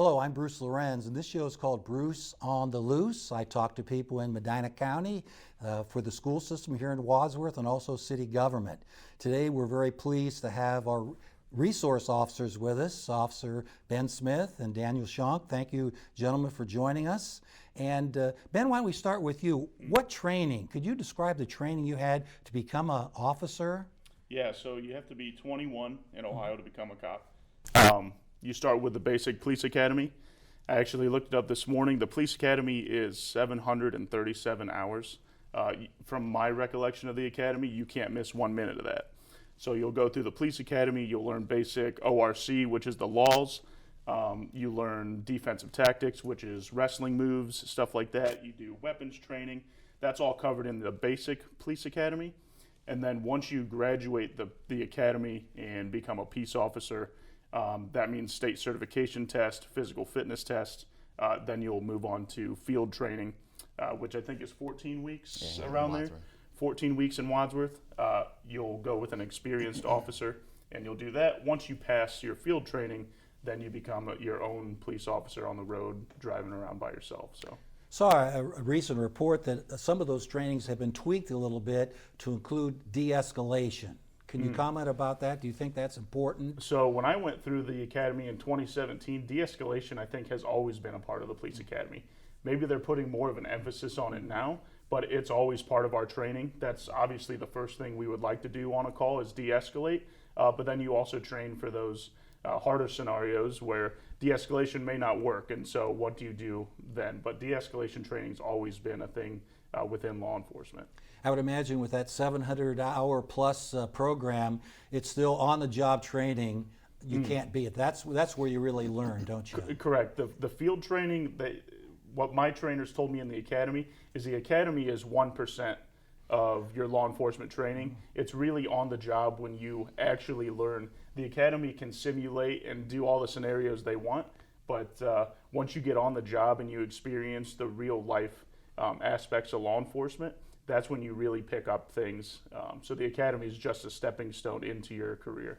Hello, I'm Bruce Lorincz, and this show is called Bruce on the Loose. I talk to people in Medina County for the school system here in Wadsworth and also city government. Today we're very pleased to have our resource officers with us, Officer Ben Smith and Daniel Shonk. Thank you, gentlemen, for joining us. And Ben, why don't we start with you? What training, could you describe the training you had to become an officer? Yeah, so you have to be 21 in Ohio to become a cop. You start with the basic police academy. I actually looked it up this morning. The police academy is 737 hours. From my recollection of the academy, you can't miss 1 minute of that. So you'll go through the police academy, you'll learn basic ORC, which is the laws. You learn defensive tactics, which is wrestling moves, stuff like that. You do weapons training. That's all covered in the basic police academy. And then once you graduate the academy and become a peace officer, that means state certification test, physical fitness test. Then you'll move on to field training, which I think is 14 weeks around there. 14 weeks in Wadsworth. You'll go with an experienced officer, and you'll do that. Once you pass your field training, then you become your own police officer on the road, driving around by yourself. So. Saw a recent report that some of those trainings have been tweaked a little bit to include de-escalation. Can you comment about that? Do you think that's important? So when I went through the academy in 2017, de-escalation I think has always been a part of the police academy. Maybe they're putting more of an emphasis on it now, but it's always part of our training. That's obviously the first thing we would like to do on a call is de-escalate, but then you also train for those harder scenarios where de-escalation may not work, and so what do you do then? But de-escalation training's always been a thing within law enforcement. I would imagine with that 700-hour plus program, it's still on-the-job training. You can't beat it. That's where you really learn, don't you? Correct. The field training, what my trainers told me in the academy is 1% of your law enforcement training. It's really on the job when you actually learn. The academy can simulate and do all the scenarios they want, but once you get on the job and you experience the real life aspects of law enforcement, that's when you really pick up things. So the academy is just a stepping stone into your career.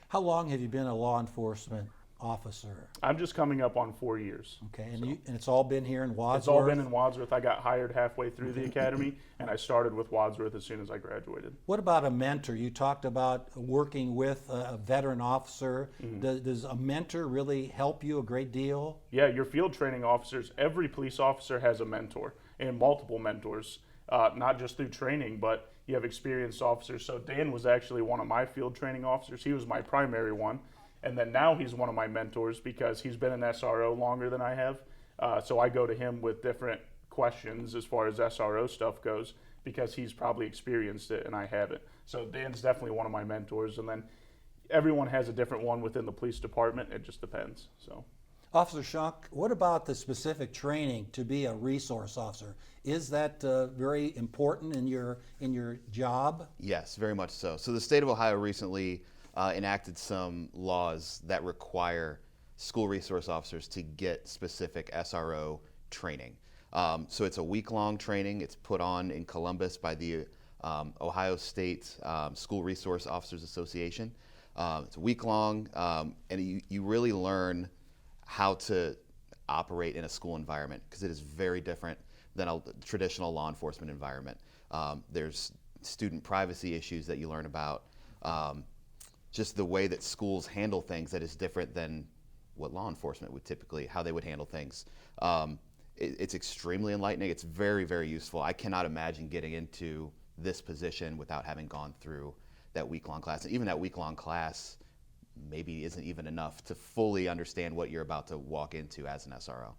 How long have you been a law enforcement officer? I'm just coming up on 4 years. Okay, and, and it's all been here in Wadsworth? It's all been in Wadsworth. I got hired halfway through the academy, and I started with Wadsworth as soon as I graduated. What about a mentor? You talked about working with a veteran officer. Does a mentor really help you a great deal? Yeah, your field training officers, every police officer has a mentor and multiple mentors, not just through training, but you have experienced officers. So Dan was actually one of my field training officers. He was my primary one. And then now he's one of my mentors because he's been an SRO longer than I have. So I go to him with different questions as far as SRO stuff goes because he's probably experienced it and I haven't. So Dan's definitely one of my mentors. And then everyone has a different one within the police department. It just depends. So. Officer Shonk, what about the specific training to be a resource officer? Is that very important in your job? Yes, very much so. So the state of Ohio recently enacted some laws that require school resource officers to get specific SRO training. So it's a week-long training. It's put on in Columbus by the Ohio State School Resource Officers Association. It's a week-long, and you really learn how to operate in a school environment because it is very different than a traditional law enforcement environment. There's student privacy issues that you learn about. Just the way that schools handle things that is different than what law enforcement would typically, how they would handle things. It's extremely enlightening. It's very, very useful. I cannot imagine getting into this position without having gone through that week-long class. And even that week-long class maybe isn't even enough to fully understand what you're about to walk into as an SRO.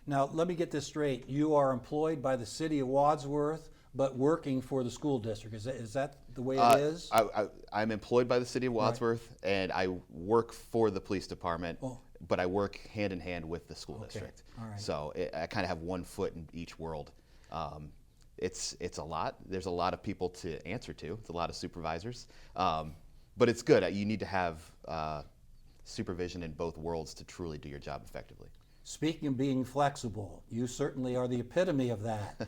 Now, let me get this straight. You are employed by the City of Wadsworth, but working for the school district. Is that the way it is? I'm employed by the City of Wadsworth, right, and I work for the police department, but I work hand in hand with the school district. All right. So I kind of have one foot in each world. It's a lot. There's a lot of people to answer to. It's a lot of supervisors. But it's good. You need to have supervision in both worlds to truly do your job effectively. Speaking of being flexible, you certainly are the epitome of that.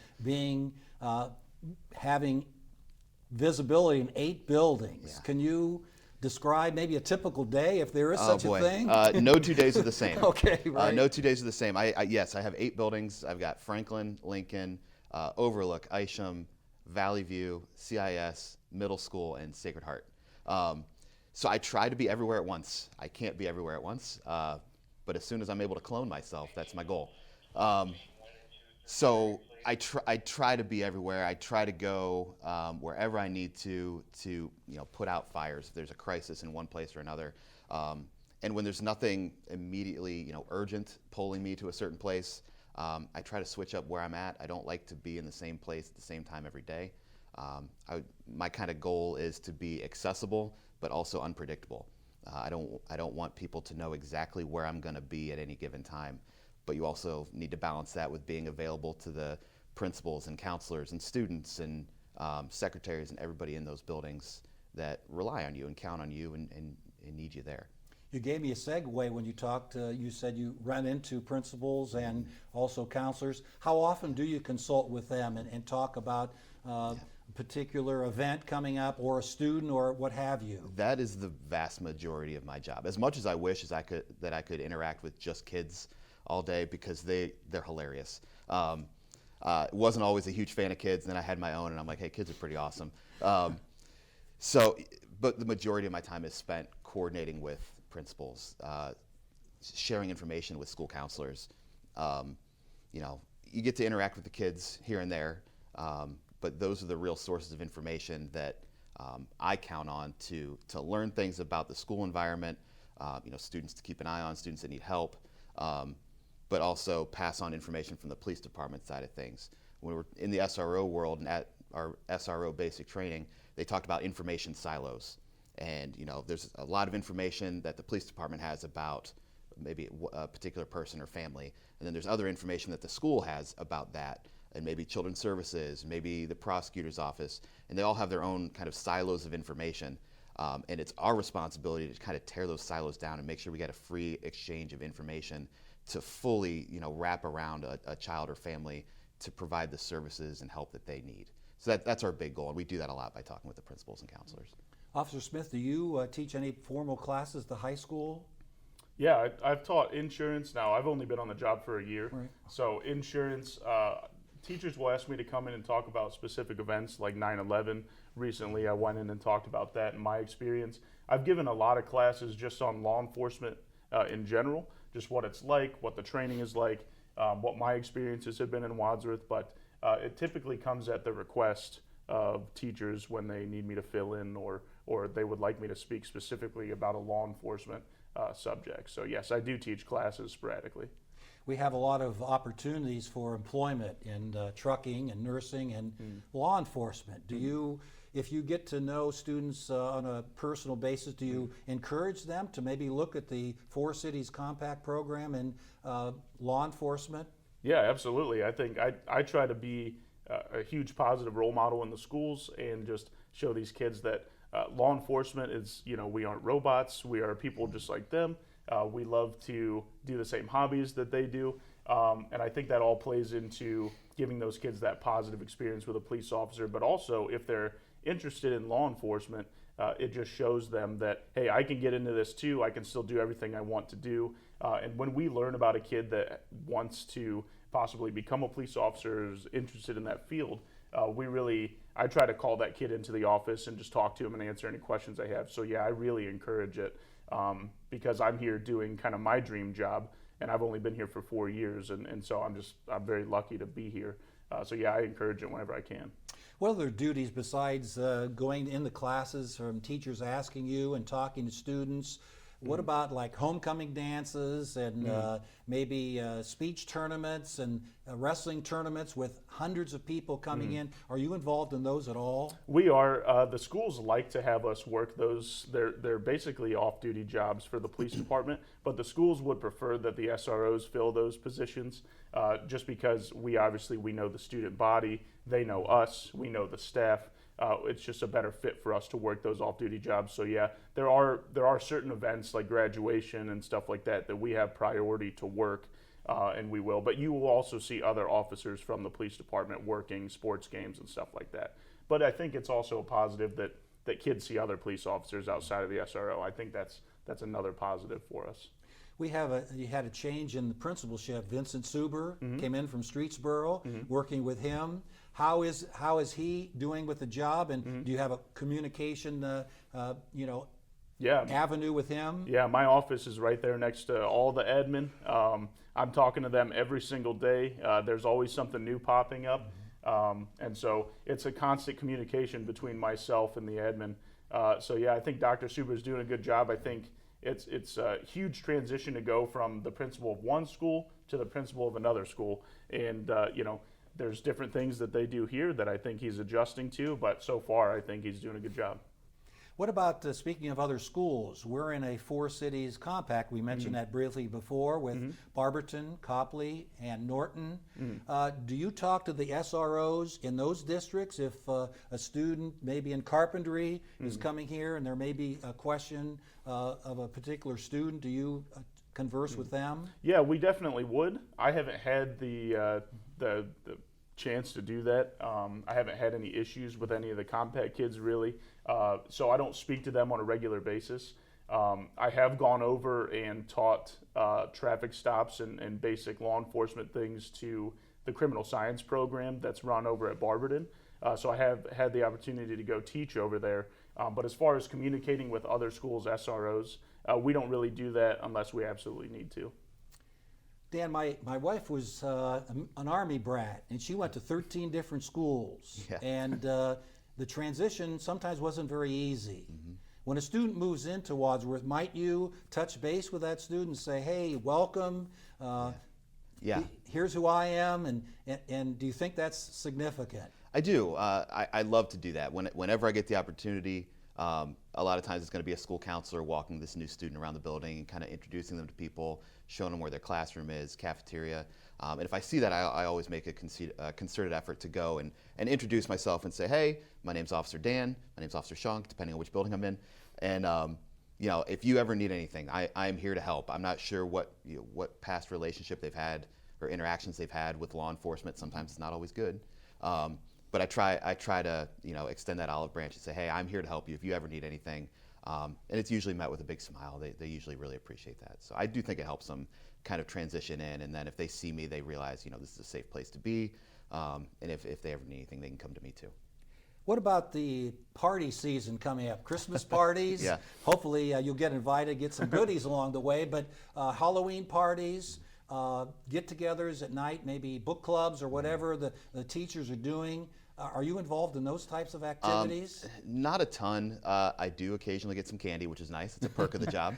Having visibility in 8 buildings. Yeah. Can you describe maybe a typical day, if there is Oh such boy. a thing? No 2 days are the same. Okay, right. No 2 days are the same. Yes, I have 8 buildings. I've got Franklin, Lincoln, Overlook, Isham, Valley View, CIS, Middle School, and Sacred Heart. So I try to be everywhere at once. I can't be everywhere at once, but as soon as I'm able to clone myself, that's my goal. So I try to be everywhere. I try to go wherever I need to put out fires if there's a crisis in one place or another. And when there's nothing immediately urgent pulling me to a certain place, I try to switch up where I'm at. I don't like to be in the same place at the same time every day. My kind of goal is to be accessible, but also unpredictable. I don't want people to know exactly where I'm going to be at any given time, but you also need to balance that with being available to the principals and counselors and students and secretaries and everybody in those buildings that rely on you and count on you and need you there. You gave me a segue when you talked, you said you run into principals and also counselors. How often do you consult with them and talk about a particular event coming up or a student or what have you? That is the vast majority of my job. As much as I wish I could interact with just kids all day, because they're hilarious. Wasn't always a huge fan of kids, and then I had my own, and I'm like, hey, kids are pretty awesome. But the majority of my time is spent coordinating with principals, sharing information with school counselors. You get to interact with the kids here and there, but those are the real sources of information that I count on to learn things about the school environment, students to keep an eye on, students that need help, but also pass on information from the police department side of things. When we're in the SRO world and at our SRO basic training, they talked about information silos. And there's a lot of information that the police department has about maybe a particular person or family, and then there's other information that the school has about that, and maybe children's services, maybe the prosecutor's office, and they all have their own kind of silos of information. And it's our responsibility to kind of tear those silos down and make sure we get a free exchange of information to fully, wrap around a child or family to provide the services and help that they need. So that's our big goal, and we do that a lot by talking with the principals and counselors. Officer Smith, do you teach any formal classes at the high school? Yeah, I've taught insurance now. I've only been on the job for a year. Right. So insurance, teachers will ask me to come in and talk about specific events like 9/11. Recently, I went in and talked about that in my experience. I've given a lot of classes just on law enforcement in general, just what it's like, what the training is like, what my experiences have been in Wadsworth, but it typically comes at the request of teachers when they need me to fill in or they would like me to speak specifically about a law enforcement subject. So yes, I do teach classes sporadically. We have a lot of opportunities for employment in trucking and nursing and law enforcement. Do you, if you get to know students on a personal basis, do you encourage them to maybe look at the Four Cities Compact program in law enforcement? Yeah, absolutely. I think I try to be a huge positive role model in the schools and just show these kids that law enforcement is, we aren't robots. We are people just like them. We love to do the same hobbies that they do. And I think that all plays into giving those kids that positive experience with a police officer. But also, if they're interested in law enforcement, it just shows them that, hey, I can get into this too. I can still do everything I want to do. And when we learn about a kid that wants to possibly become a police officer, is interested in that field, I try to call that kid into the office and just talk to him and answer any questions they have. So yeah, I really encourage it because I'm here doing kind of my dream job, and I've only been here for 4 years, and so I'm very lucky to be here. So yeah, I encourage it whenever I can. What other duties besides going in the classes from teachers asking you and talking to students? What about like homecoming dances and maybe speech tournaments and wrestling tournaments with hundreds of people coming in? Are you involved in those at all? We are. The schools like to have us work those. They're basically off-duty jobs for the police department, but the schools would prefer that the SROs fill those positions just because we know the student body, they know us, we know the staff. It's just a better fit for us to work those off-duty jobs. So yeah, there are certain events like graduation and stuff like that we have priority to work, and we will. But you will also see other officers from the police department working sports games and stuff like that. But I think it's also a positive that that kids see other police officers outside of the SRO. I think that's another positive for us. You had a change in the principalship. Vincent Suber came in from Streetsboro, working with him. How is he doing with the job? And do you have a communication, avenue with him? Yeah, my office is right there next to all the admin. I'm talking to them every single day. There's always something new popping up. And so it's a constant communication between myself and the admin. So yeah, I think Dr. Suber is doing a good job. I think it's a huge transition to go from the principal of one school to the principal of another school. And, there's different things that they do here that I think he's adjusting to, but so far I think he's doing a good job. What about, speaking of other schools, we're in a 4 cities compact. We mentioned that briefly before with Barberton, Copley, and Norton. Do you talk to the SROs in those districts if a student maybe in carpentry is coming here and there may be a question of a particular student? Do you converse with them? Yeah, we definitely would. I haven't had the chance to do that. I haven't had any issues with any of the compact kids really, so I don't speak to them on a regular basis. I have gone over and taught traffic stops and basic law enforcement things to the criminal science program that's run over at Barberton. So I have had the opportunity to go teach over there. But as far as communicating with other schools' SROs, we don't really do that unless we absolutely need to. Dan, my wife was an Army brat, and she went to 13 different schools. Yeah. And the transition sometimes wasn't very easy. When a student moves into Wadsworth, might you touch base with that student and say, hey, welcome, here's who I am, and do you think that's significant? I do. I love to do that. Whenever I get the opportunity, a lot of times it's going to be a school counselor walking this new student around the building and kind of introducing them to people, showing them where their classroom is, cafeteria. And if I see that, I always make a concerted effort to go and introduce myself and say, hey, my name's Officer Dan, my name's Officer Shonk, depending on which building I'm in. And if you ever need anything, I am here to help. I'm not sure what past relationship they've had or interactions they've had with law enforcement. Sometimes it's not always good. But I try to extend that olive branch and say, hey, I'm here to help you if you ever need anything. And it's usually met with a big smile. They usually really appreciate that. So I do think it helps them kind of transition in, and then if they see me, they realize this is a safe place to be. And if they ever need anything, they can come to me too. What about the party season coming up? Christmas parties? Yeah. Hopefully you'll get invited, get some goodies along the way, but Halloween parties, get-togethers at night, maybe book clubs or whatever the teachers are doing. Are you involved in those types of activities? Not a ton. I do occasionally get some candy, which is nice. It's a perk of the job.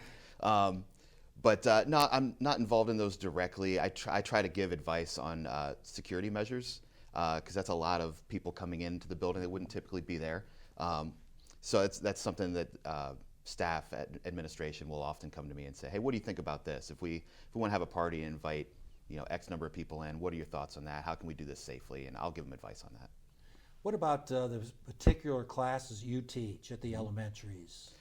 But no, I'm not involved in those directly. I try to give advice on security measures because that's a lot of people coming into the building that wouldn't typically be there. So that's something that staff at administration will often come to me and say, hey, what do you think about this? If we want to have a party and invite X number of people in, what are your thoughts on that? How can we do this safely? And I'll give them advice on that. What about the particular classes you teach at the elementaries?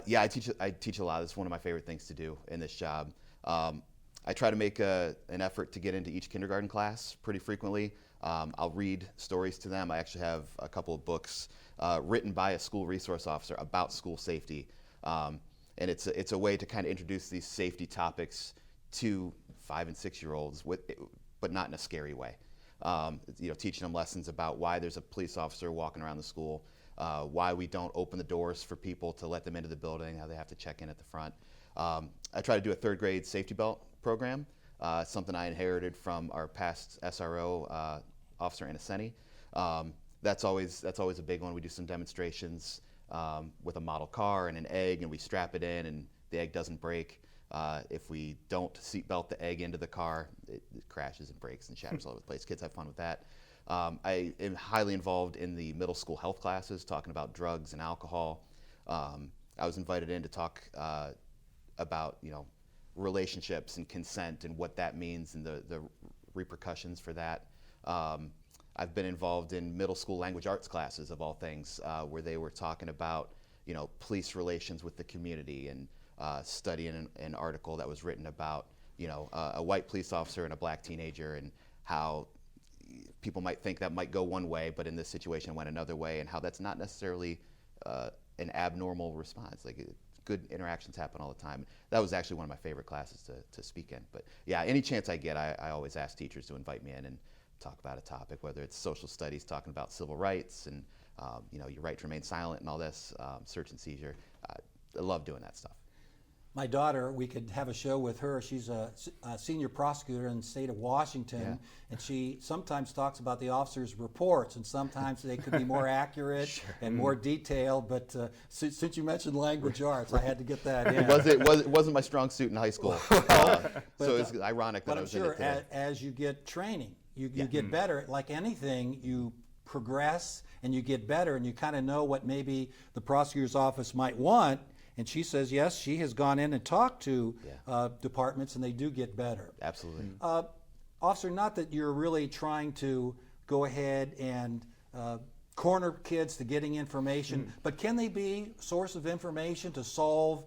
Yeah, I teach a lot. It's one of my favorite things to do in this job. I try to make an effort to get into each kindergarten class pretty frequently. I'll read stories to them. I actually have a couple of books written by a school resource officer about school safety. And it's a way to kind of introduce these safety topics to 5 and 6 year olds, but not in a scary way. Teaching them lessons about why there's a police officer walking around the school, why we don't open the doors for people to let them into the building, how they have to check in at the front. I try to do a 3rd grade safety belt program, something I inherited from our past SRO officer, Innocenti. That's always a big one. We do some demonstrations with a model car and an egg, and we strap it in, and the egg doesn't break. If we don't seatbelt the egg into the car, it crashes and breaks and shatters all over the place. Kids have fun with that. I am highly involved in the middle school health classes, talking about drugs and alcohol. I was invited in to talk about relationships and consent and what that means and the repercussions for that. I've been involved in middle school language arts classes, of all things, where they were talking about police relations with the community and studying an article that was written about a white police officer and a black teenager, and how people might think that might go one way, but in this situation went another way, and how that's not necessarily an abnormal response. Like good interactions happen all the time. That was actually one of my favorite classes to speak in. But yeah, any chance I get, I always ask teachers to invite me in and talk about a topic, whether it's social studies, talking about civil rights and your right to remain silent and all this, search and seizure. I love doing that stuff. My daughter, we could have a show with her. She's a senior prosecutor in the state of Washington, and she sometimes talks about the officers' reports, and sometimes they could be more accurate and more detailed. But since you mentioned language arts, I had to get that in. It wasn't my strong suit in high school, so it's ironic that I was in it today. As you get training, you get better. Like anything, you progress and you get better, and you kind of know what maybe the prosecutor's office might want. And she says, yes, she has gone in and talked to departments, and they do get better. Absolutely. Officer, not that you're really trying to go ahead and corner kids to getting information, but can they be a source of information to solve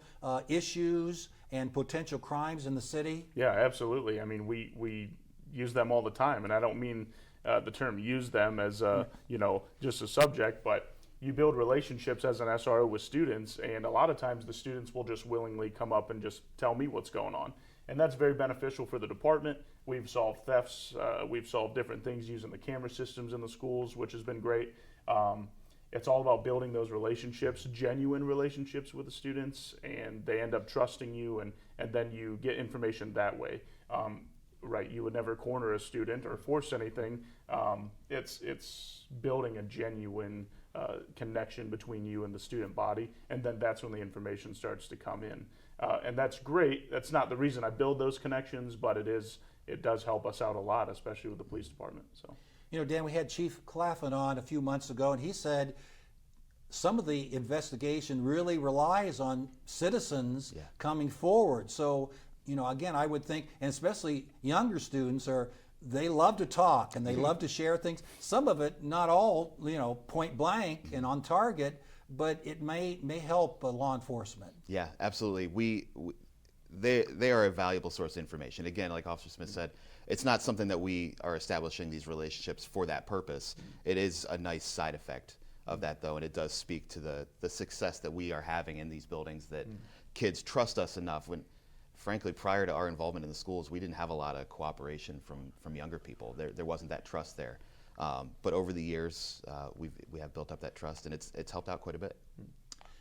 issues and potential crimes in the city? Yeah, absolutely. I mean, we use them all the time, and I don't mean the term use them as just a subject, but you build relationships as an SRO with students, and a lot of times the students will just willingly come up and just tell me what's going on. And that's very beneficial for the department. We've solved thefts, we've solved different things using the camera systems in the schools, which has been great. It's all about building those relationships, genuine relationships with the students, and they end up trusting you, and then you get information that way. Right, you would never corner a student or force anything. It's building a genuine connection between you and the student body, and then that's when the information starts to come in. And that's great. That's not the reason I build those connections, but it does help us out a lot, especially with the police department. So, Dan, we had Chief Claflin on a few months ago, and he said some of the investigation really relies on citizens coming forward. So, again, I would think, and especially younger students they love to talk and they love to share things. Some of it, not all, point blank and on target, but it may help law enforcement. Yeah, absolutely. They are a valuable source of information. Again, like Officer Smith said, it's not something that we are establishing these relationships for that purpose. It is a nice side effect of that, though, and it does speak to the success that we are having in these buildings, that kids trust us enough. When, frankly, prior to our involvement in the schools, we didn't have a lot of cooperation from younger people. There wasn't that trust there. But over the years, we have built up that trust, and it's helped out quite a bit.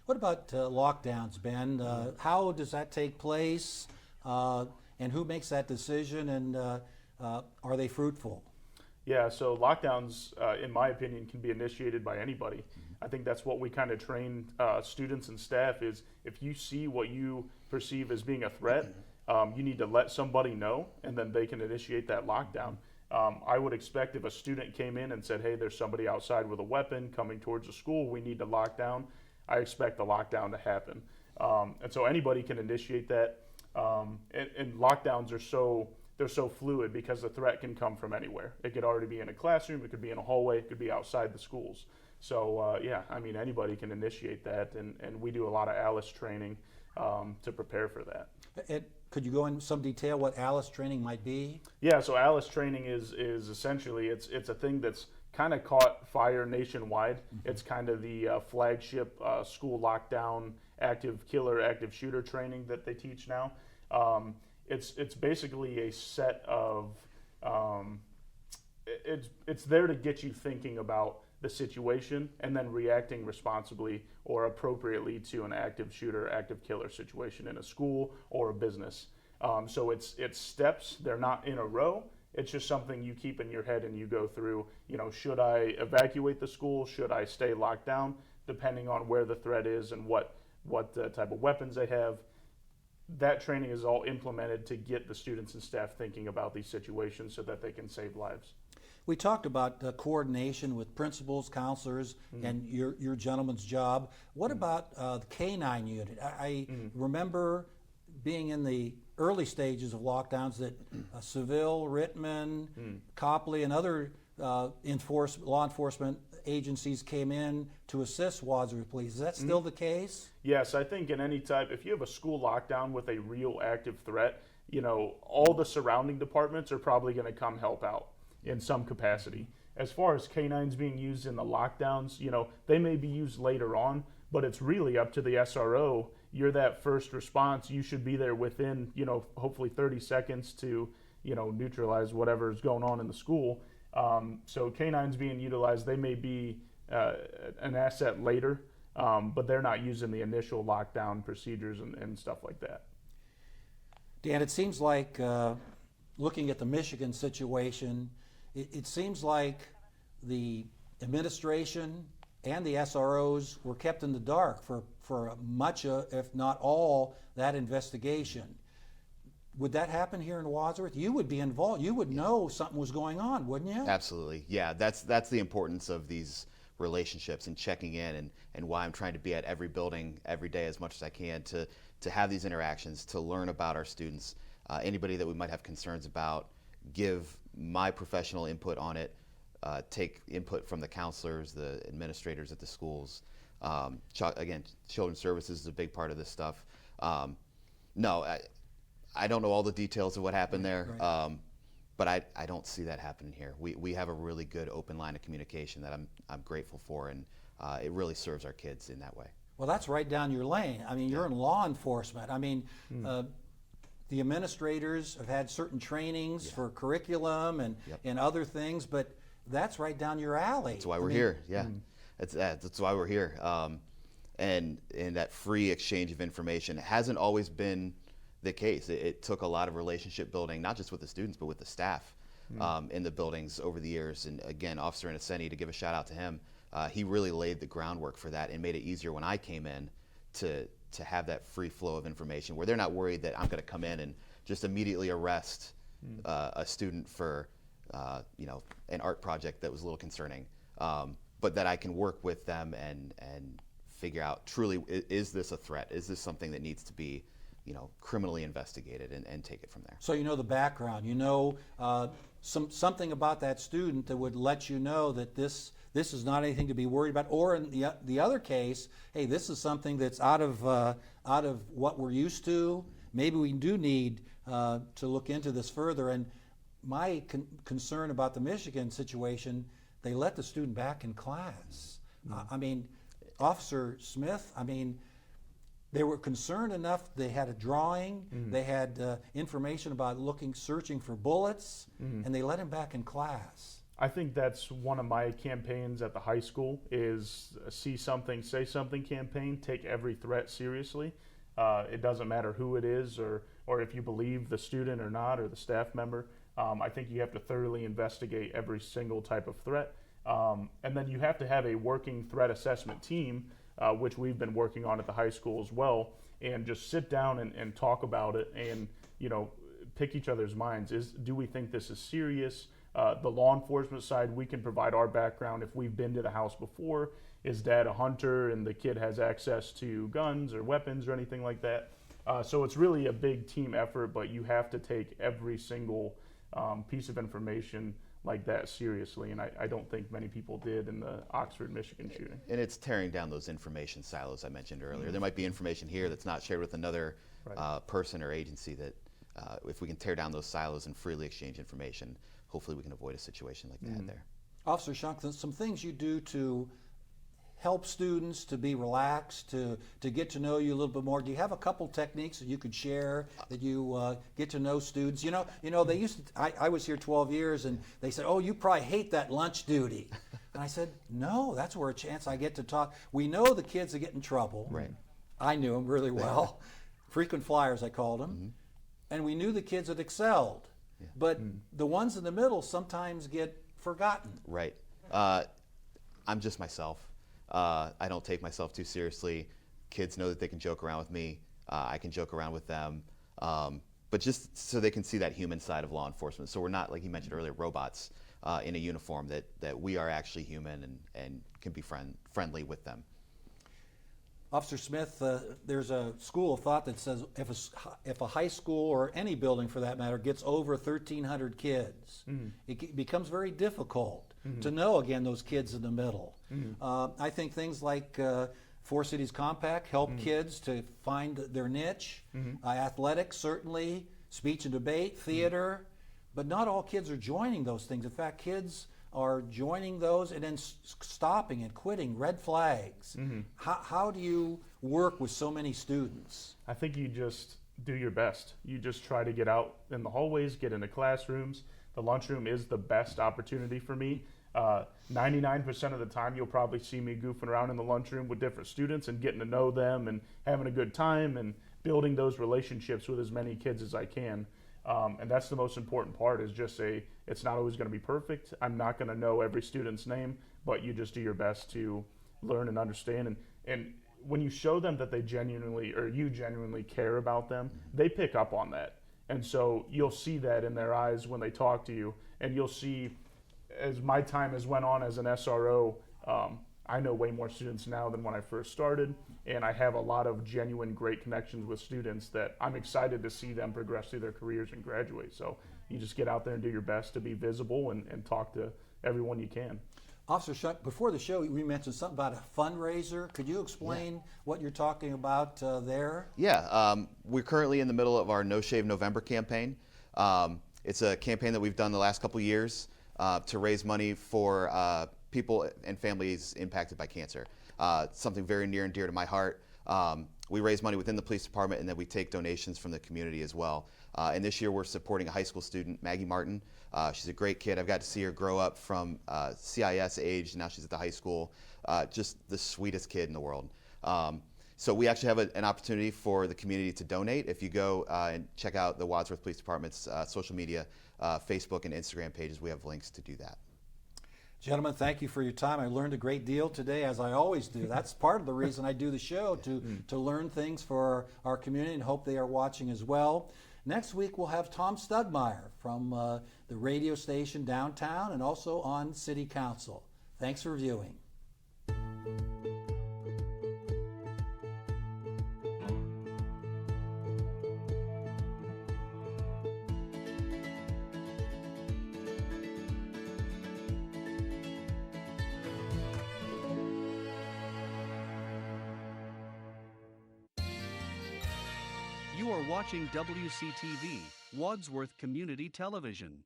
What about lockdowns, Ben? How does that take place, and who makes that decision, and are they fruitful? Yeah, so lockdowns, in my opinion, can be initiated by anybody. I think that's what we kind of train students and staff is, if you see what you perceive as being a threat, you need to let somebody know, and then they can initiate that lockdown. I would expect if a student came in and said, hey, there's somebody outside with a weapon coming towards the school, we need to lock down, I expect the lockdown to happen. And so anybody can initiate that. And lockdowns are they're so fluid because the threat can come from anywhere. It could already be in a classroom, it could be in a hallway, it could be outside the schools. So anybody can initiate that, and we do a lot of ALICE training to prepare for that. Could you go into some detail what ALICE training might be? Yeah, so ALICE training is essentially, it's a thing that's kind of caught fire nationwide. It's kind of the flagship school lockdown active killer, active shooter training that they teach now. It's basically a set of, it's there to get you thinking about the situation and then reacting responsibly or appropriately to an active shooter, active killer situation in a school or a business. So it's steps, they're not in a row. It's just something you keep in your head and you go through, should I evacuate the school? Should I stay locked down? Depending on where the threat is and what type of weapons they have. That training is all implemented to get the students and staff thinking about these situations so that they can save lives. We talked about coordination with principals, counselors, and your gentleman's job. What about the K-9 unit? I remember being in the early stages of lockdowns that Seville, Rittman, Copley, and other law enforcement agencies came in to assist Wadsworth Police. Is that still the case? Yes, I think in any type, if you have a school lockdown with a real active threat, all the surrounding departments are probably going to come help out in some capacity. As far as K-9s being used in the lockdowns, they may be used later on, but it's really up to the SRO. You're that first response. You should be there within, hopefully 30 seconds to, neutralize whatever is going on in the school. So canines being utilized, they may be an asset later, but they're not using the initial lockdown procedures and stuff like that. Dan, it seems like looking at the Michigan situation, it seems like the administration and the SROs were kept in the dark for much, if not all, that investigation. Would that happen here in Wadsworth? You would be involved. You would know something was going on, wouldn't you? Absolutely. Yeah, that's the importance of these relationships and checking in, and why I'm trying to be at every building every day as much as I can to have these interactions, to learn about our students, anybody that we might have concerns about, give my professional input on it, take input from the counselors, the administrators at the schools. Again, children's services is a big part of this stuff. No, I don't know all the details of what happened there, Right. but I don't see that happening here. We have a really good open line of communication that I'm grateful for, and it really serves our kids in that way. Well, that's right down your lane. I mean, you're in law enforcement. I mean, the administrators have had certain trainings for curriculum and other things, but that's right down your alley. That's why we're here. Yeah, that's why we're here. And that free exchange of information hasn't always been the case. It took a lot of relationship building, not just with the students, but with the staff in the buildings over the years. And again, Officer Innocenti, to give a shout out to him, he really laid the groundwork for that and made it easier when I came in to have that free flow of information, where they're not worried that I'm going to come in and just immediately arrest a student for an art project that was a little concerning, but that I can work with them and figure out truly, is this a threat? Is this something that needs to be criminally investigated, and take it from there. So you know the background, something about that student that would let you know that this is not anything to be worried about, or in the other case, hey, this is something that's out of what we're used to. Maybe we do need to look into this further. And my concern about the Michigan situation, they let the student back in class. I mean, Officer Smith, they were concerned enough. They had a drawing. They had information about searching for bullets, and they let him back in class. I think that's one of my campaigns at the high school is a see something, say something campaign. Take every threat seriously. It doesn't matter who it is or if you believe the student or not, or the staff member. I think you have to thoroughly investigate every single type of threat. And then you have to have a working threat assessment team, which we've been working on at the high school as well, and just sit down and talk about it and, pick each other's minds. Do we think this is serious? The law enforcement side, we can provide our background if we've been to the house before. Is dad a hunter and the kid has access to guns or weapons or anything like that? So it's really a big team effort, but you have to take every single piece of information like that seriously, and I don't think many people did in the Oxford, Michigan shooting. And it's tearing down those information silos I mentioned earlier. There might be information here that's not shared with another person or agency that if we can tear down those silos and freely exchange information, hopefully we can avoid a situation like that there. Officer Shonk, some things you do to help students to be relaxed, to get to know you a little bit more. Do you have a couple techniques that you could share that you get to know students? They used to, I was here 12 years and they said, oh, you probably hate that lunch duty. And I said, no, that's where a chance I get to talk. We know the kids that get in trouble. Right. I knew them really well. Frequent flyers, I called them. And we knew the kids that excelled. Yeah. But the ones in the middle sometimes get forgotten. Right. I'm just myself. I don't take myself too seriously. Kids know that they can joke around with me. I can joke around with them. But just so they can see that human side of law enforcement. So we're not, like you mentioned earlier, robots in a uniform, that we are actually human and can be friendly with them. Officer Smith, there's a school of thought that says if a high school, or any building for that matter, gets over 1,300 kids, it becomes very difficult to know, again, those kids in the middle. I think things like Four Cities Compact help kids to find their niche. Athletics, certainly, speech and debate, theater, but not all kids are joining those things. In fact, kids are joining those and then stopping and quitting, red flags. How do you work with so many students? I think you just do your best. You just try to get out in the hallways, get into classrooms. The lunchroom is the best opportunity for me. 99% of the time, you'll probably see me goofing around in the lunchroom with different students and getting to know them and having a good time and building those relationships with as many kids as I can. And that's the most important part, is just it's not always going to be perfect. I'm not going to know every student's name, but you just do your best to learn and understand. And when you show them that you genuinely care about them, they pick up on that. And so you'll see that in their eyes when they talk to you, and you'll see, as my time has went on as an SRO, I know way more students now than when I first started, and I have a lot of genuine great connections with students that I'm excited to see them progress through their careers and graduate. So you just get out there and do your best to be visible and talk to everyone you can. Officer Shonk, before the show, we mentioned something about a fundraiser. Could you explain what you're talking about there? Yeah, we're currently in the middle of our No Shave November campaign. It's a campaign that we've done the last couple years to raise money for people and families impacted by cancer. Something very near and dear to my heart. We raise money within the police department, and then we take donations from the community as well. And this year we're supporting a high school student, Maggie Martin. She's a great kid. I've got to see her grow up from CIS age. Now she's at the high school. Just the sweetest kid in the world. So we actually have an opportunity for the community to donate. If you go and check out the Wadsworth Police Department's social media, Facebook and Instagram pages, we have links to do that. Gentlemen, thank you for your time. I learned a great deal today, as I always do. That's part of the reason I do the show, to learn things for our community, and hope they are watching as well. Next week, we'll have Tom Studmeyer from the radio station downtown and also on City Council. Thanks for viewing. You are watching WCTV, Wadsworth Community Television.